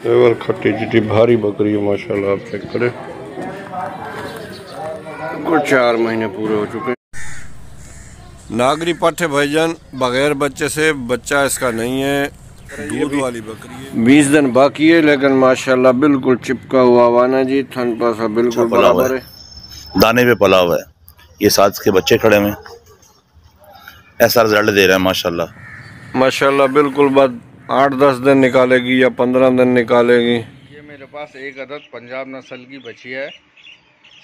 Level खट्टी चिट्टी भारी बकरी है माशाल्लाह। आप चेक करें, कुछ 4 महीने पूरे हो चुके हैं। नागरी पट है भाईजान, बगैर बच्चे से, बच्चा इसका नहीं है, दूध वाली बकरी है। 20 दिन बाकी है लेकिन माशाल्लाह बिल्कुल चिपका हुआ वाना जी, थन पासा बिल्कुल बराबर है, दाने पे पला हुआ है। ये 7 के बच्चे खड़े हुए, ऐसा रिजल्ट दे रहा है माशाल्लाह। माशाल्लाह बिल्कुल बाद 8-10 दिन निकालेगी या 15 दिन निकालेगी। ये मेरे पास एक अदद पंजाब नस्ल की बच्ची है,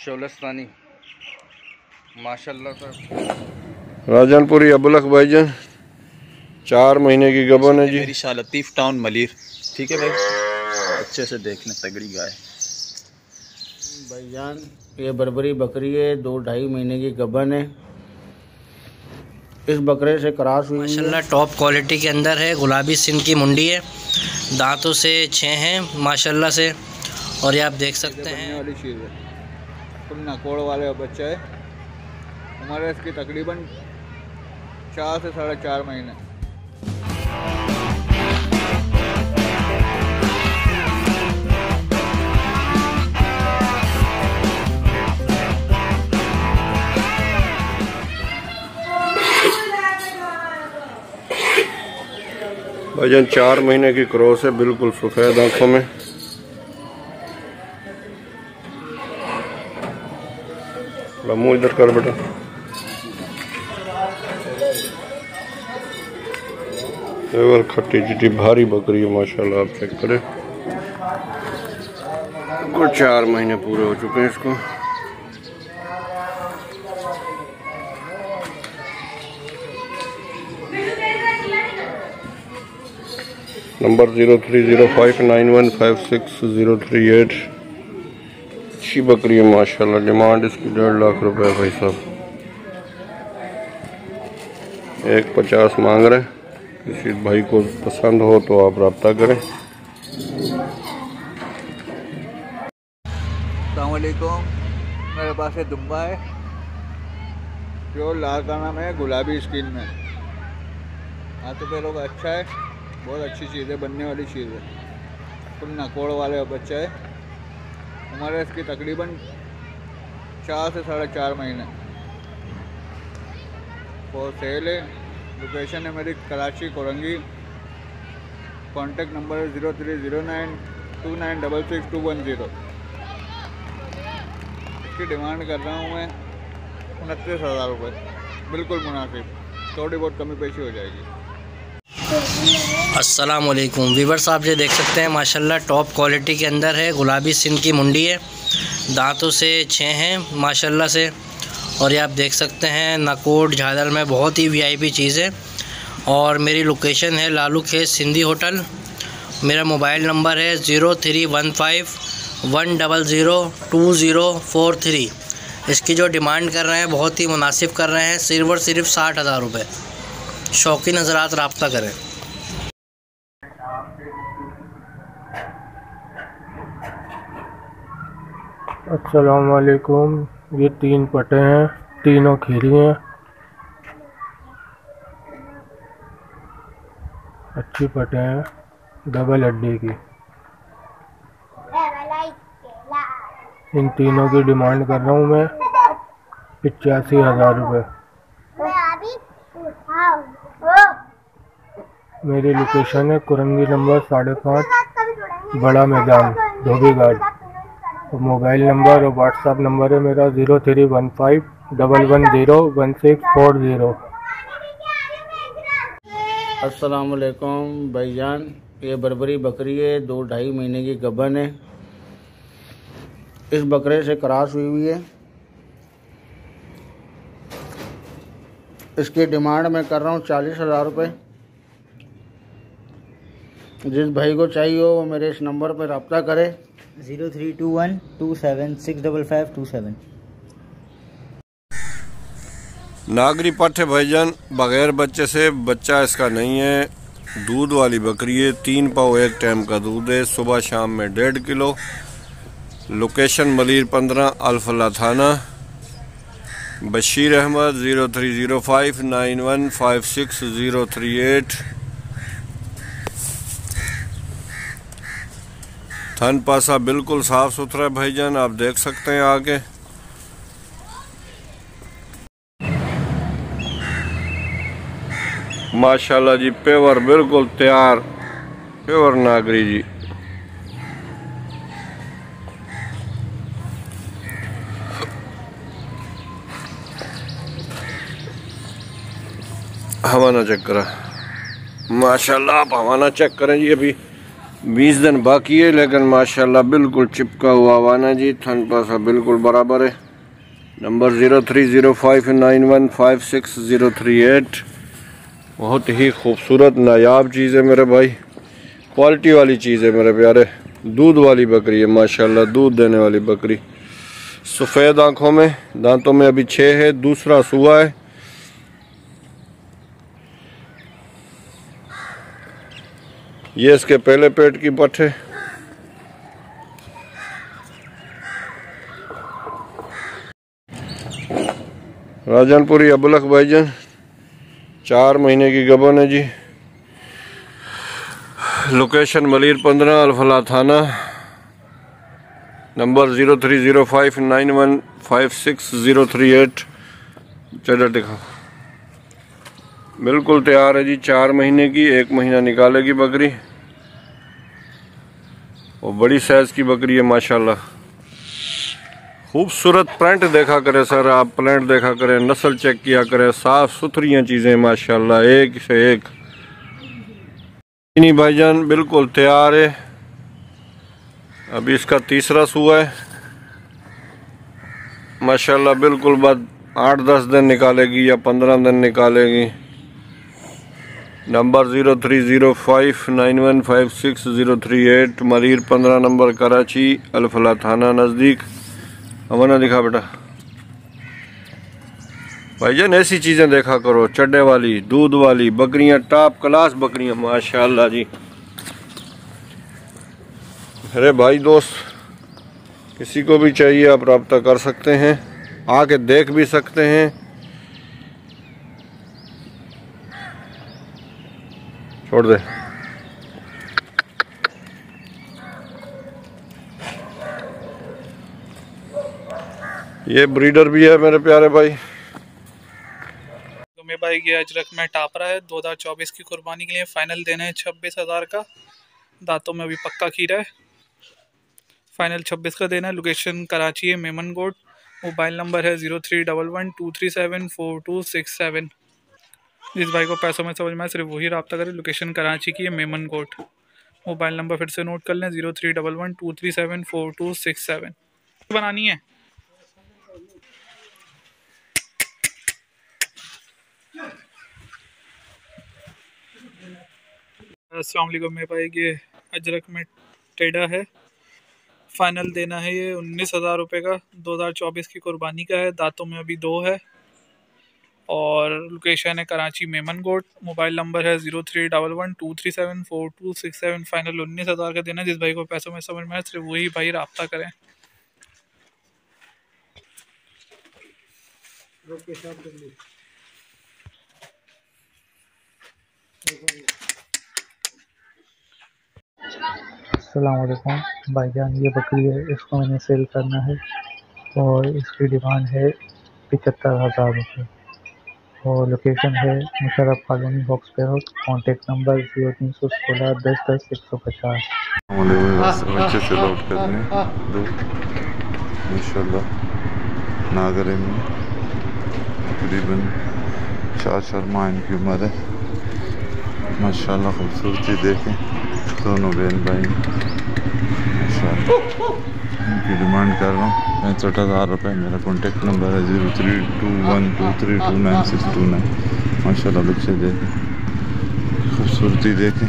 शोलस्तानी माशाल्लाह सर। राजनपुरी अबलख भाईजान, 4 महीने की गबन है जी। मेरी शाह लतीफ टाउन मलिर, ठीक है भाई, अच्छे से देख लें, तगड़ी गाय भाईजान। ये बर्बरी बकरी है, 2-2.5 महीने की गबन है। इस बकरे से क्रॉस हुई माशाल्लाह, टॉप क्वालिटी के अंदर है, गुलाबी सिंध की मुंडी है, दांतों से 6 हैं माशाल्लाह से। और ये आप देख सकते हैं वाली चीज़ है, फुल नकोड़ वाले बच्चा है। हमारे इसकी तकरीबन 4 से 4.5 महीने। भाईजान 4 महीने की क्रॉस है, बिल्कुल सफ़ेद आंखों में। मुँह इधर कर बेटा। लेवल खट्टी चिट्टी भारी बकरी है माशाल्लाह। आप चेक करें, कुछ 4 महीने पूरे हो चुके हैं इसको। नंबर 0305915638। अच्छी बकरी है माशाल्लाह। डिमांड इसकी 1.5 लाख रुपए भाई साहब, 1.50 मांग रहे। किसी भाई को पसंद हो तो आप रब्ता करें। अस्सलाम वालेकुम, मेरे पास ये दुम्बा है जो लाल काना में गुलाबी स्किन में, हाथों पैरों का अच्छा है, बहुत अच्छी चीज़ है, बनने वाली चीज़ है। फुल नकोड़ वाले बच्चा है। हमारे इसकी तकरीबन 4 से 4.5 महीने। और सेल है। लोकेशन है मेरी कराची कोरंगी। कॉन्टेक्ट नंबर है 030929666210। इसकी डिमांड कर रहा हूँ मैं 29,000 रुपये, बिल्कुल मुनासिब, थोड़ी बहुत कमी पेशी हो जाएगी। अस्सलाम वालेकुम व्यूअर्स, आप ये देख सकते हैं माशाल्लाह, टॉप क्वालिटी के अंदर है, गुलाबी सिंध की मुंडी है, दांतों से 6 हैं माशाल्लाह से। और ये आप देख सकते हैं नकोड़ झादर में बहुत ही वीआईपी चीज़ है। और मेरी लोकेशन है लालू खेत सिंधी होटल। मेरा मोबाइल नंबर है 0315100243। इसकी जो डिमांड कर रहे हैं बहुत ही मुनासिब कर रहे हैं, सिर्फ और सिर्फ 60,000 रुपये। शौकीन हज़रात रब्ता करें। अस्सलाम वालेकुम। ये 3 पटे हैं, तीनों खीरी हैं, अच्छी पटे हैं, डबल हड्डी की। इन तीनों की डिमांड कर रहा हूँ मैं 85,000 रुपये। मेरी लोकेशन है कुरंगी नंबर 5.5 बड़ा मैदान धोबीघाट। तो मोबाइल नंबर और व्हाट्सअप नंबर है मेरा 031511016040। अस्सलाम वालेकुम भाईजान। ये बर्बरी बकरी है, 2-2.5 महीने की गबन है। इस बकरे से क्रॉस हुई है। इसकी डिमांड मैं कर रहा हूँ 40,000 रुपये। जिस भाई को चाहिए हो वो मेरे इस नंबर पर रब्ता करे। 032127655527। नागरी पट है भाईजान, बगैर बच्चे से, बच्चा इसका नहीं है, दूध वाली बकरी है। 3 पाव एक टाइम का दूध है, सुबह शाम में 1.5 किलो। लोकेशन मलिर 15 अल्फला थाना। बशीर अहमद 030591566038। थन पासा बिल्कुल साफ सुथरा है भाईजान, आप देख सकते हैं आगे। माशाल्लाह जी, पेवर बिल्कुल तैयार, पेवर नागरी जी। हवाना चेक करा माशाल्लाह, आप हवाना चेक करें जी। अभी 20 दिन बाकी है, लेकिन माशाल्लाह बिल्कुल चिपका हुआ हवाना जी। थन पासा बिल्कुल बराबर है। नंबर 0305915638। बहुत ही खूबसूरत नायाब चीज़ है मेरे भाई, क्वालिटी वाली चीज़ है मेरे प्यारे। दूध वाली बकरी है माशाल्लाह, दूध देने वाली बकरी। सफ़ेद आँखों में, दांतों में अभी 6 है, दूसरा सुआ है। ये इसके पहले पेट की पठ है। राजनपुरी अबलख भाईजान, 4 महीने की गबन है जी। लोकेशन मलिर 15 अल्फला थाना। नंबर 0305915608। चलो दिखा, बिल्कुल तैयार है जी। 4 महीने की, 1 महीना निकालेगी बकरी। और बड़ी साइज की बकरी है माशाल्लाह। खूबसूरत प्रिंट देखा करें सर, आप प्रिंट देखा करें, नस्ल चेक किया करें, साफ सुथरी चीज़ें माशाल्लाह, एक से एक। नहीं भाईजान बिल्कुल तैयार है। अभी इसका तीसरा सुआ है माशाल्लाह, बिल्कुल बाद 8-10 दिन निकालेगी या 15 दिन निकालेगी। नंबर 0305915608। मलिर 15 नंबर, कराची, अल्फला थाना नज़दीक। अमना दिखा बेटा भाईजान, ऐसी चीज़ें देखा करो, चड्डे वाली, दूध वाली बकरियां, टॉप क्लास बकरियां माशाल्लाह जी। अरे भाई दोस्त, किसी को भी चाहिए आप रब्ता कर सकते हैं, आके देख भी सकते हैं। छोड़ दे। ये ब्रीडर भी है मेरे प्यारे भाई। तो मेरे भाई ये अजरक में टापरा है, 2024 की कुर्बानी के लिए फाइनल देना है 26,000 का। दांतों में अभी पक्का खीरा है, फाइनल 26 का देना है। लोकेशन कराची है, मेमन गोट। मोबाइल नंबर है 0311237427। जिस भाई को पैसों में समझ में आए सिर्फ वही रब्ता करें। लोकेशन कराची की है, मेमन गोट। मोबाइल नंबर फिर से नोट कर लें, 0311237427 बनानी है। अस्सलाम वालेकुम मेरे भाई, ये अजरक में टेढ़ा है। फाइनल देना है ये 19,000 रुपये का। 2024 की कुर्बानी का है। दांतों में अभी 2 है और लोकेशन है कराची, मेमन गोट। मोबाइल नंबर है 0311237427। फाइनल 19,000 का देना। जिस भाई को पैसों में समझ में आए सिर्फ वही भाई रब्ता करें। अस्सलामुअलैकुम भाईजान, ये बकरी है, इसको मैंने सेल करना है और इसकी डिमांड है 75,000 रुपये। और लोकेशन है मुशर्रफ कॉलोनी, बॉक्स पे हाउस। Contact number 0316 1010 150। अच्छे से लोड करने दो इंशाल्लाह। नागरे में तकरीबन 4 माह इनकी उम्र है माशाल्लाह। खूबसूरती देखें दोनों बहन भाई माशाल्लाह। इनकी डिमांड कर रहा हूँ 65,000 रुपये। मेरा कॉन्टेक्ट नंबर है 032123299629। माशाल्लाह बच्चे देखें, खूबसूरती देखें,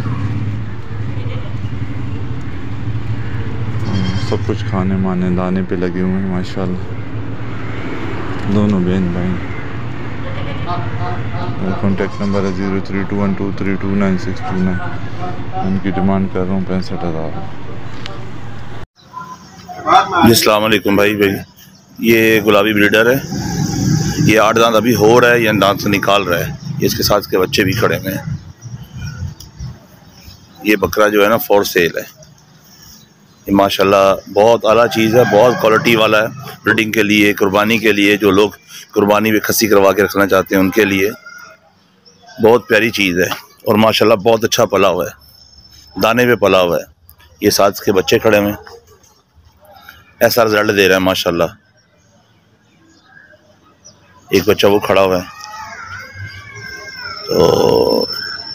सब कुछ खाने माने दाने पे लगे हुए हैं माशाल्लाह दोनों बहन भाई। कॉन्टेक्ट नंबर है 032123299629। उनकी डिमांड कर रहा हूँ 65,000। अस्सलाम वालेकुम भाई। ये गुलाबी ब्रीडर है, ये 8 दांत अभी हो रहा है या दांत से निकाल रहा है। इसके साथ के बच्चे भी खड़े हुए हैं। ये बकरा जो है ना फॉर सेल है। ये माशाल्लाह बहुत आला चीज़ है, बहुत क्वालिटी वाला है। ब्रीडिंग के लिए, कुर्बानी के लिए, जो लोग कुर्बानी में खस्सी करवा के रखना चाहते हैं उनके लिए बहुत प्यारी चीज़ है। और माशाल्लाह बहुत अच्छा पला हुआ है, दाने पे पला हुआ है। ये 7 के बच्चे खड़े हुए हैं, ऐसा रिजल्ट दे रहा है माशाल्लाह। एक बच्चा वो खड़ा हुआ है। तो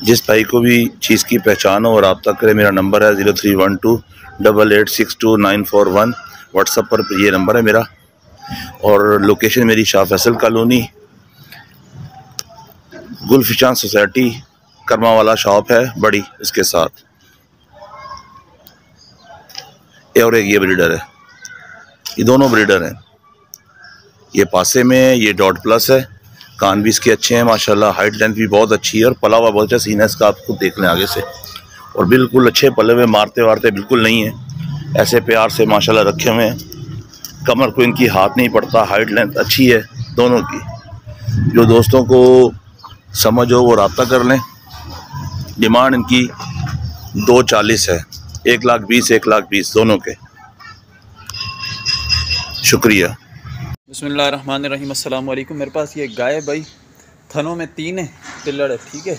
जिस भाई को भी चीज़ की पहचान हो और रब्ता करे, मेरा नंबर है 031288629141। व्हाट्सएप पर ये नंबर है मेरा। और लोकेशन मेरी शाह फैसल कॉलोनी, गुलफिशान सोसाइटी, कर्मा वाला शॉप है बड़ी, इसके साथ। और एक ये ब्रीडर है, ये दोनों ब्रीडर हैं। ये पासे में है, ये डॉट प्लस है। कान भी इसके अच्छे हैं माशाल्लाह, हाइट लेंथ भी बहुत अच्छी है और पला हुआ बहुत अच्छा सीन है इसका, आपको देख लें आगे से। और बिल्कुल अच्छे पले हुए, मारते वारते बिल्कुल नहीं है, ऐसे प्यार से माशाल्लाह रखे हुए हैं। कमर को इनकी हाथ नहीं पड़ता, हाइट लेंथ अच्छी है दोनों की। जो दोस्तों को समझ हो वो रब्ता कर लें। डिमांड इनकी 240 है, 1,20,000 1,20,000 दोनों के। शुक्रिया। बिस्मिल्लाहिर्रहमानिर्रहीम। अस्सलाम वालेकुम। मेरे पास ये गाय भाई थनों में 3 है, पिल्लड़ है, ठीक है।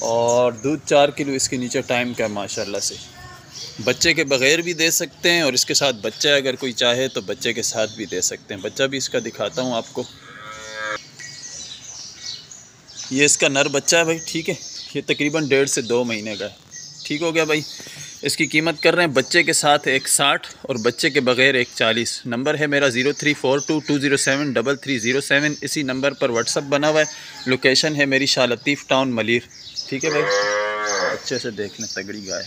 और दूध 4 किलो इसके नीचे टाइम का है माशाल्लाह से। बच्चे के बग़ैर भी दे सकते हैं और इसके साथ बच्चा अगर कोई चाहे तो बच्चे के साथ भी दे सकते हैं। बच्चा भी इसका दिखाता हूँ आपको। ये इसका नर बच्चा है भाई, ठीक है। ये तकरीबन 1.5 से 2 महीने का है, ठीक हो गया भाई। इसकी कीमत कर रहे हैं बच्चे के साथ 160 और बच्चे के बग़ैर 140। नंबर है मेरा 0342207337। इसी नंबर पर व्हाट्सअप बना हुआ है। लोकेशन है मेरी शाह लतीफ़ टाउन मलीर, ठीक है भाई। अच्छे से देख लें, तगड़ी गाय।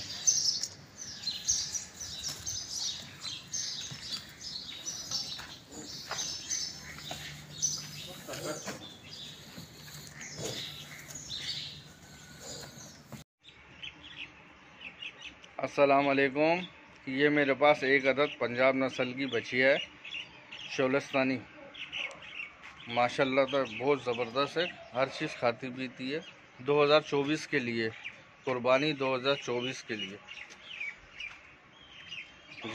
अस्सलाम वालेकुम। ये मेरे पास एक अदद पंजाब नस्ल की बच्ची है, शोलस्तानी। माशाल्लाह तो बहुत ज़बरदस्त है, हर चीज़ खाती पीती है। 2024 के लिए, कुर्बानी 2024 के लिए।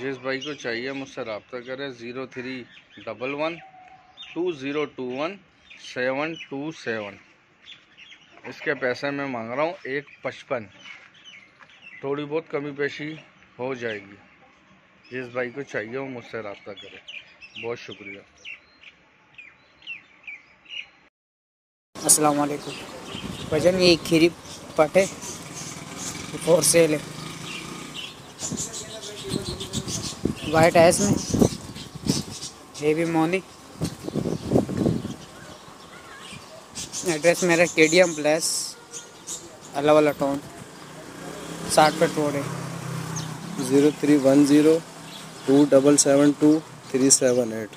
जिस भाई को चाहिए मुझसे रब्ता करें। 03112021 इसके पैसे मैं मांग रहा हूँ 155। थोड़ी बहुत कमी पेशी हो जाएगी। जिस भाई को चाहिए वो मुझसे रब्ता करें। बहुत शुक्रिया। अस्सलाम वालेकुम। वजन ये खीरी पट है, फॉर सेल है। वाइट है इसमें, ये भी मोनी। एड्रेस मेरा केडियम प्लेस, अल्लाह वाला टाउन, 60 फीट रोड है। 03102772 378।